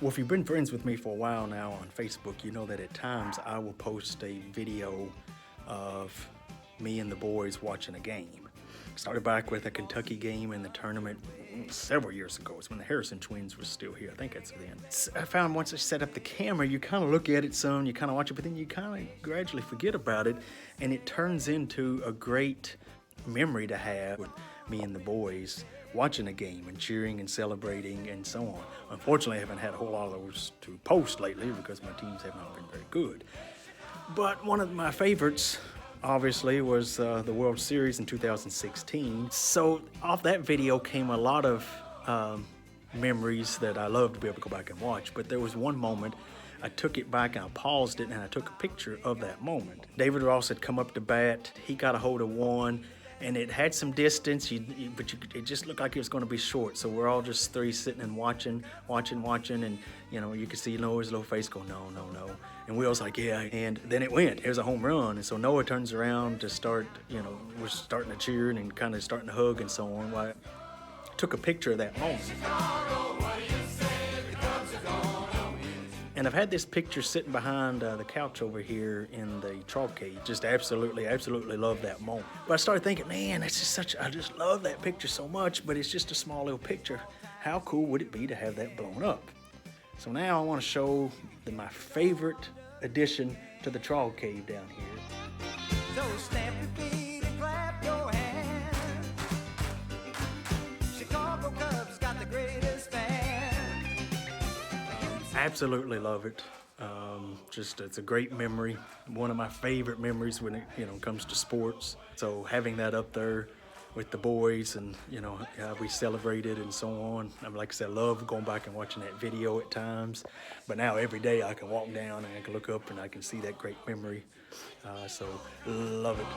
Well, if you've been friends with me for a while now on Facebook, you know that at times I will post a video of me and the boys watching a game. Started back with a Kentucky game in the tournament several years ago. It's when the Harrison twins were still here. I think that's then. I found once I set up the camera, you kind of look at it some, you kind of watch it, but then you kind of gradually forget about it, and it turns into a great memory to have with me and the boys watching a game and cheering and celebrating and so on. Unfortunately, I haven't had a whole lot of those to post lately because my teams have not been very good. But one of my favorites, obviously, was the World Series in 2016. So off that video came a lot of memories that I love to be able to go back and watch. But there was one moment I took it back and I paused it and I took a picture of that moment. David Ross had come up to bat. He got a hold of one. And it had some distance, but it just looked like it was going to be short. So we're all just three sitting and watching, and you could see Noah's little face go, no. And we was like, yeah. And then it went. It was a home run. And so Noah turns around to start, we're starting to cheer and kind of starting to hug and so on. Well, I took a picture of that moment. And I've had this picture sitting behind the couch over here in the Trawled Cave. Just absolutely love that moment. But I started thinking, man, that's just I just love that picture so much, but it's just a small little picture. How cool would it be to have that blown up? So now I want to show my favorite addition to the Trawled Cave down here. So stamp your feet and clap your hands. Chicago Cubs got the greatest fan. Absolutely love it. It's a great memory. One of my favorite memories when it comes to sports. So having that up there with the boys and we celebrated and so on. Like I said, I love going back and watching that video at times. But now every day I can walk down and I can look up and I can see that great memory. So love it.